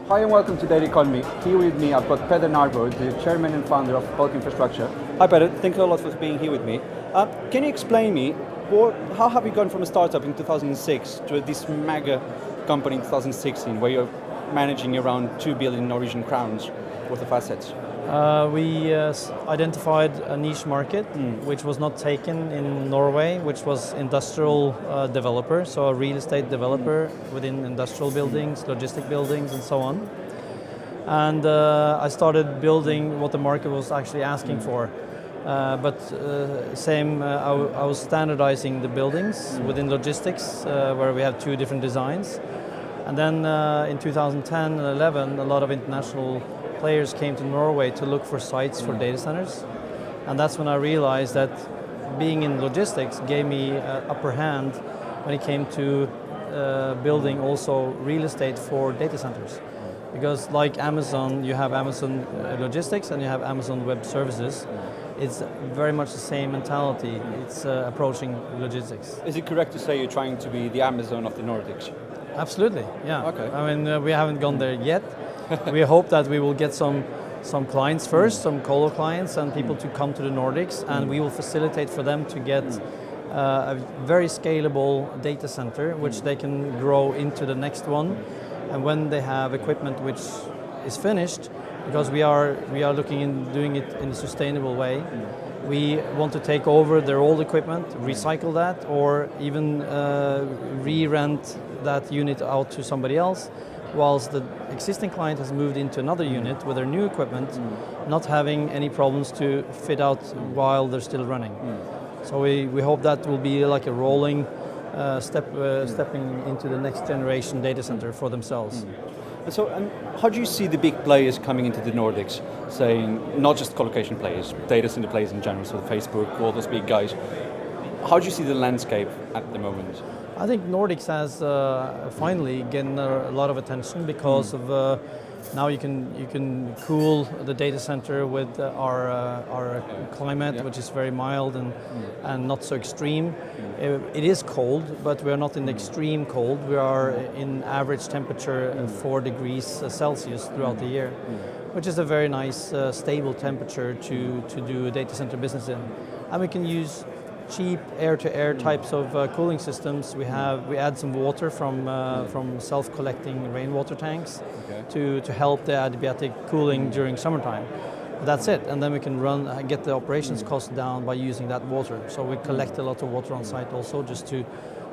Hi and welcome to Data Economy. Here with me I've got Peder Nærbø, the chairman and founder of Bulk Infrastructure. Hi Peder, thank you a lot for being here with me. Can you explain me, how have you gone from a startup in 2006 to this mega company in 2016 where you're managing around 2 billion Norwegian crowns worth of assets? We identified a niche market which was not taken in Norway, which was industrial developer, so a real estate developer within industrial buildings, logistic buildings and so on. And I started building what the market was actually asking for. I was standardizing the buildings within logistics where we have two different designs. And then in 2010 and 11, a lot of international players came to Norway to look for sites for data centers. And that's when I realized that being in logistics gave me upper hand when it came to building also real estate for data centers. Because like Amazon, you have Amazon Logistics and you have Amazon Web Services. It's very much the same mentality. It's approaching logistics. Is it correct to say you're trying to be the Amazon of the Nordics? Absolutely, yeah. Okay. I mean, we haven't gone there yet. We hope that we will get some clients first, some colo clients and people to come to the Nordics, and we will facilitate for them to get a very scalable data center which they can grow into the next one. And when they have equipment which is finished, because we are looking in doing it in a sustainable way, we want to take over their old equipment, recycle that, or even re-rent that unit out to somebody else, whilst the existing client has moved into another unit with their new equipment, not having any problems to fit out while they're still running. So we hope that will be like a rolling stepping into the next generation data center for themselves. And how do you see the big players coming into the Nordics, saying not just colocation players, data center players in general, so Facebook, all those big guys? How do you see the landscape at the moment? I think Nordics has finally gotten a lot of attention because of now you can cool the data center with our climate, which is very mild and not so extreme. It is cold, but we are not in the extreme cold. We are in average temperature 4 degrees Celsius throughout the year, which is a very nice stable temperature to do data center business in. And we can use cheap air-to-air types of cooling systems. We add some water from self-collecting rainwater tanks to help the adiabatic cooling during summertime. That's it, and then we can get the operations cost down by using that water. So we collect a lot of water on site also, just to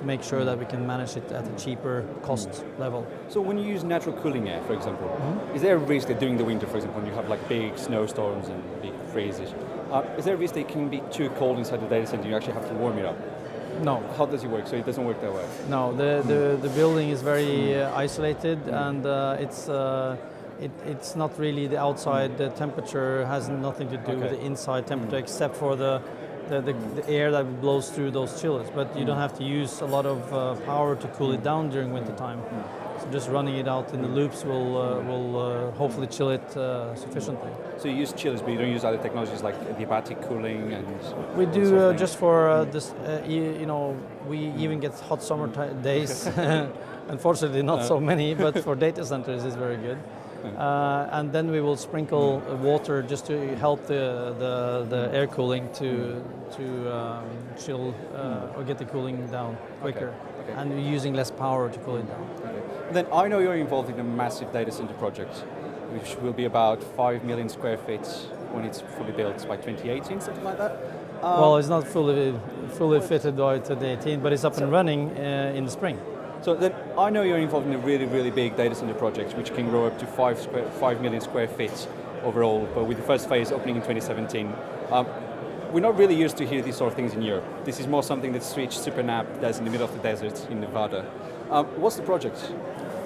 make sure that we can manage it at a cheaper cost level. So when you use natural cooling air, for example, is there a risk that during the winter, for example, when you have like big snowstorms and big freezes, is there a risk that it can be too cold inside the data center, you actually have to warm it up? No. How does it work? So it doesn't work that way? No, the building is very isolated, and it's not really the outside. The temperature has nothing to do with the inside temperature, except for the air that blows through those chillers. But you don't have to use a lot of power to cool it down during winter time. So just running it out in the loops will hopefully chill it sufficiently. So you use chillers, but you don't use other technologies like adiabatic cooling and. We do just for this. We even get hot summer days. Unfortunately, not so many, but for data centers, it's very good. And then we will sprinkle water just to help the air cooling to chill or get the cooling down quicker, and we're using less power to cool it down. Then I know you're involved in a massive data center project, which will be about 5 million square feet when it's fully built by 2018, something like that. Well, it's not fully fitted by 2018, but it's up and running in the spring. So then I know you're involved in a really, really big data center project, which can grow up to 5 million square feet overall, but with the first phase opening in 2017. We're not really used to hear these sort of things in Europe. This is more something that Switch SuperNAP does in the middle of the desert in Nevada. What's the project?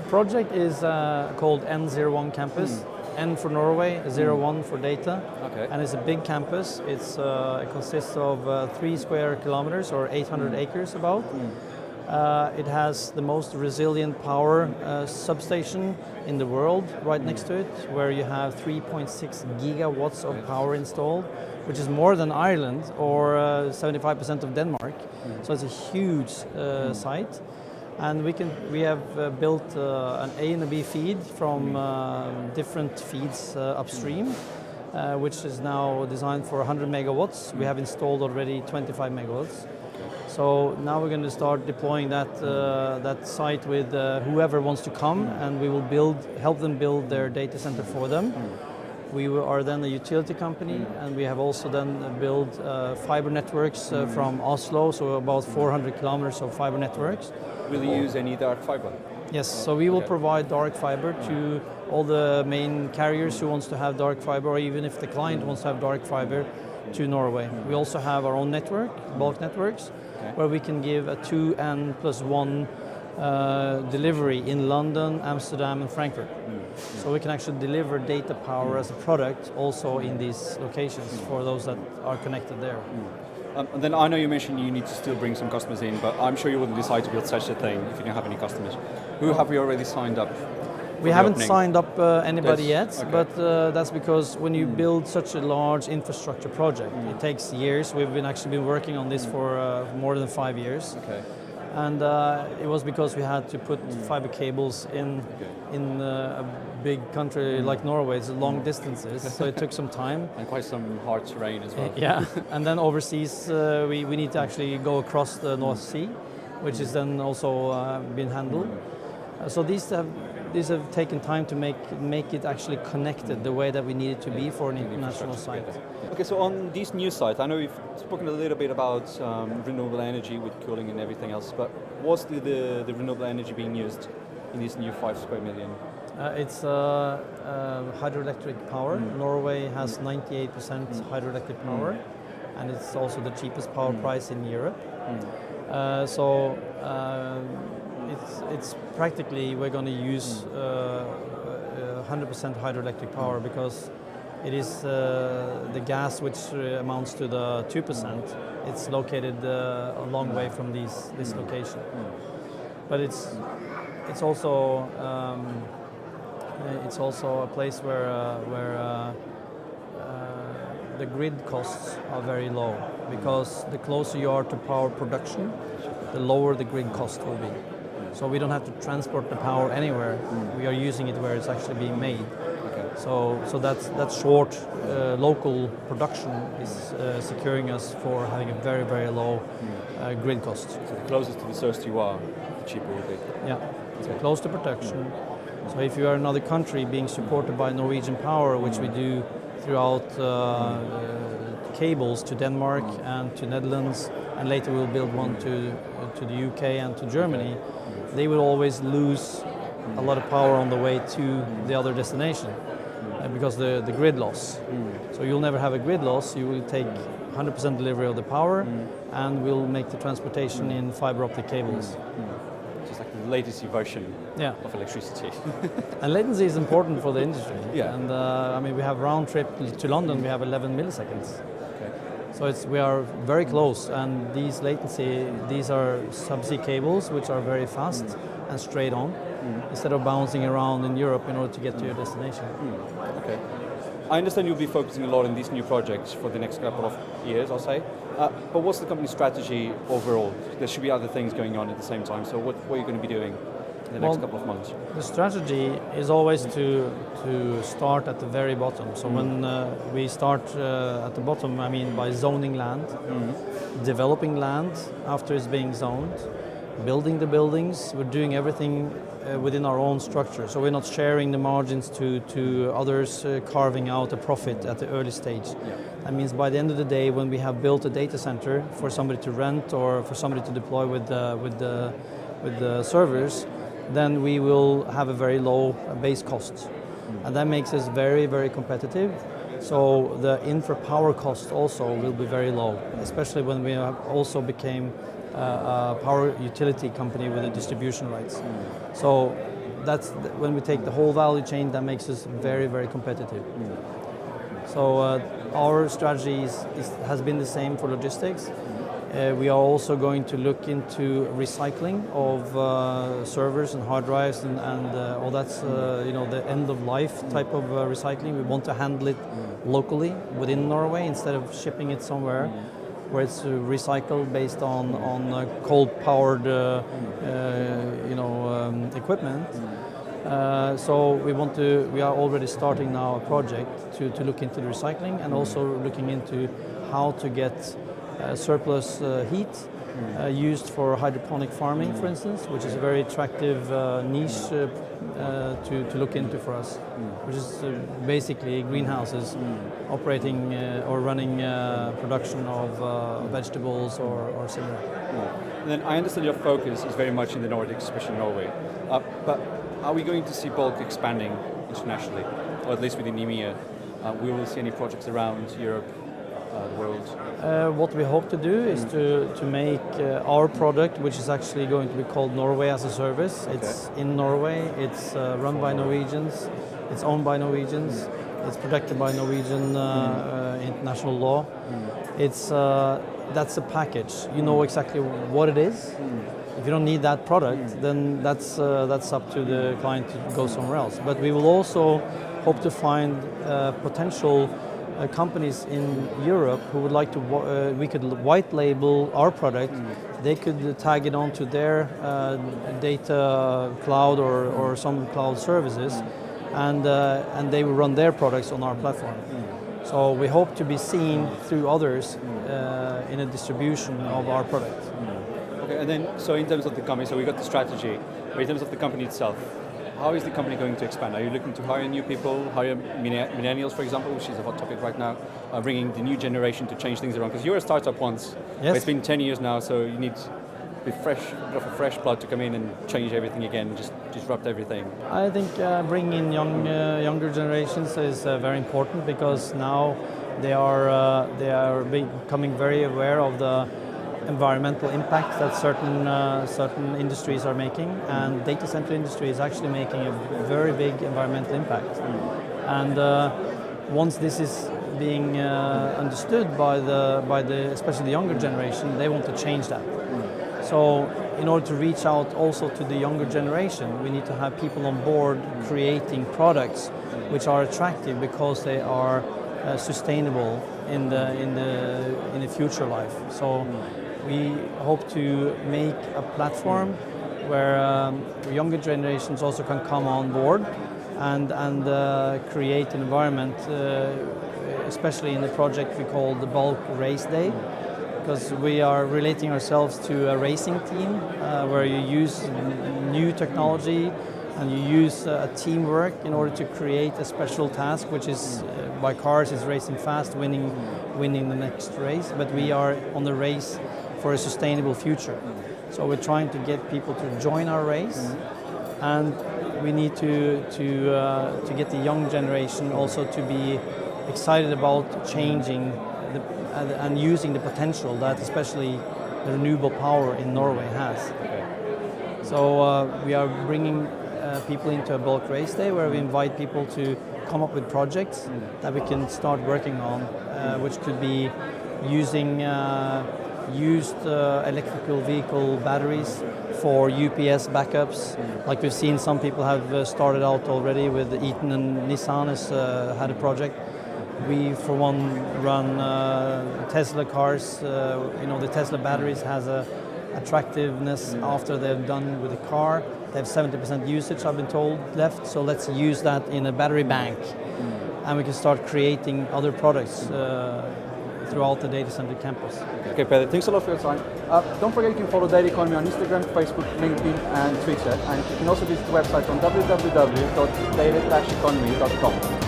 The project is called N01 Campus. N for Norway, 01 for data. And it's a big campus. It consists of 3 square kilometers or 800 acres about. It has the most resilient power substation in the world right next to it, where you have 3.6 gigawatts of power installed, which is more than Ireland or 75% of Denmark. So it's a huge site. And we have built an A and a B feed from different feeds upstream, which is now designed for 100 megawatts. We have installed already 25 megawatts. So now we're going to start deploying that site with whoever wants to come, and we will help them build their data center for them. We are then a utility company, and we have also then built fiber networks from Oslo, so about 400 kilometers of fiber networks. Will you use any dark fiber? Yes, so we will provide dark fiber to all the main carriers who wants to have dark fiber, or even if the client wants to have dark fiber to Norway. We also have our own network, bulk networks, where we can give a 2N+1 delivery in London, Amsterdam and Frankfurt. So we can actually deliver data power as a product also in these locations for those that are connected there. And then I know you mentioned you need to still bring some customers in, but I'm sure you wouldn't decide to build such a thing if you don't have any customers. Who have we already signed up? We haven't signed up anybody yet, okay. but that's because when you build such a large infrastructure project, it takes years. We've been working on this for more than 5 years. Okay. And it was because we had to put fiber cables in a big country like Norway. It's long distances, so it took some time. And quite some hard terrain as well. Yeah, and then overseas we need to actually go across the North Sea, which is then also been handled. So these have taken time to make it actually connected the way that we need it to be for an international site. Okay, so on these new sites, I know we've spoken a little bit about renewable energy with cooling and everything else, but what's the renewable energy being used in these new 5 square million? It's hydroelectric power. Norway has 98% hydroelectric power, and it's also the cheapest power price in Europe. It's practically we're going to use 100% hydroelectric power because it is the gas which amounts to the 2%. It's located a long way from this location, but it's also a place where the grid costs are very low, because the closer you are to power production, the lower the grid cost will be. So we don't have to transport the power anywhere. We are using it where it's actually being made. Okay. So that short local production is securing us for having a very, very low grid cost. So the closest to the source you are, the cheaper it will be. Yeah, so close to production. So if you are another country being supported by Norwegian power, which we do throughout cables to Denmark and to Netherlands, and later we'll build one to the UK and to Germany, they will always lose a lot of power on the way to the other destination because the grid loss. So you'll never have a grid loss. You will take 100% delivery of the power, and we'll make the transportation in fiber optic cables. Just like the latency version of electricity. And latency is important for the industry. Yeah. And I mean, we have round trip to London, we have 11 milliseconds. So we are very close, and these are subsea cables which are very fast and straight on, instead of bouncing around in Europe in order to get to your destination. Okay. I understand you'll be focusing a lot on these new projects for the next couple of years, I'll say. But what's the company's strategy overall? There should be other things going on at the same time. So what are you going to be doing in the next couple of months? The strategy is always to start at the very bottom. So when we start at the bottom, I mean by zoning land, developing land after it's being zoned, building the buildings. We're doing everything within our own structure. So we're not sharing the margins to others, carving out a profit at the early stage. Yeah. That means by the end of the day, when we have built a data center for somebody to rent or for somebody to deploy with the servers, then we will have a very low base cost. And that makes us very, very competitive. So the infra power cost also will be very low, especially when we have also became a power utility company with the distribution rights. So that's when we take the whole value chain, that makes us very, very competitive. So our strategy has been the same for logistics. We are also going to look into recycling of servers and hard drives and all that's the end of life type of recycling. We want to handle it locally within Norway instead of shipping it somewhere. where it's recycled based on coal-powered equipment. So we are already starting now a project to look into the recycling and also looking into how to get surplus heat used for hydroponic farming, for instance, which is a very attractive niche to look into for us, which is basically greenhouses operating or running production of vegetables or similar. And then I understand your focus is very much in the Nordics, especially Norway. But are we going to see bulk expanding internationally, or at least within EMEA? We will see any projects around Europe, the world? What we hope to do is to make our product, which is actually going to be called Norway as a Service. Okay. It's in Norway, it's run by Norwegians, it's owned by Norwegians, it's protected by Norwegian international law. It's that's a package. You know exactly what it is. If you don't need that product, then that's up to the client to go somewhere else. But we will also hope to find potential companies in Europe who would like to, we could white label our product. They could tag it onto their data cloud or some cloud services, and they will run their products on our platform. So we hope to be seen through others in a distribution of our product. Okay, and then so in terms of the company, so we got the strategy, but in terms of the company itself, how is the company going to expand? Are you looking to hire new people, hire millennials, for example, which is a hot topic right now, bringing the new generation to change things around? Because you were a startup once, but it's been 10 years now, so you need a bit of a fresh blood to come in and change everything again, just disrupt everything. I think bringing in younger generations is very important, because now they are becoming very aware of the environmental impact that certain industries are making, and data center industry is actually making a very big environmental impact. And once this is being understood by the especially the younger generation, they want to change that. So in order to reach out also to the younger generation, we need to have people on board creating products which are attractive because they are sustainable in the future life. So we hope to make a platform where younger generations also can come on board and create an environment, especially in the project we call the Bulk Race Day, because we are relating ourselves to a racing team where you use new technology and you use teamwork in order to create a special task, which is by cars is racing fast, winning the next race. But we are on the race for a sustainable future. So we're trying to get people to join our race, and we need to get the young generation also to be excited about changing and using the potential that especially the renewable power in Norway has. Okay. So we are bringing people into a bulk race day where we invite people to come up with projects that we can start working on, which could be using used electrical vehicle batteries for UPS backups. Like we've seen, some people have started out already with Eaton and Nissan has had a project. We, for one, run Tesla cars. The Tesla batteries has a attractiveness after they've done with the car. They have 70% usage, I've been told, left. So let's use that in a battery bank, and we can start creating other products throughout the data center campus. Okay, Peder, thanks a lot for your time. Don't forget you can follow Data Economy on Instagram, Facebook, LinkedIn, and Twitter, and you can also visit the website on www.data-economy.com.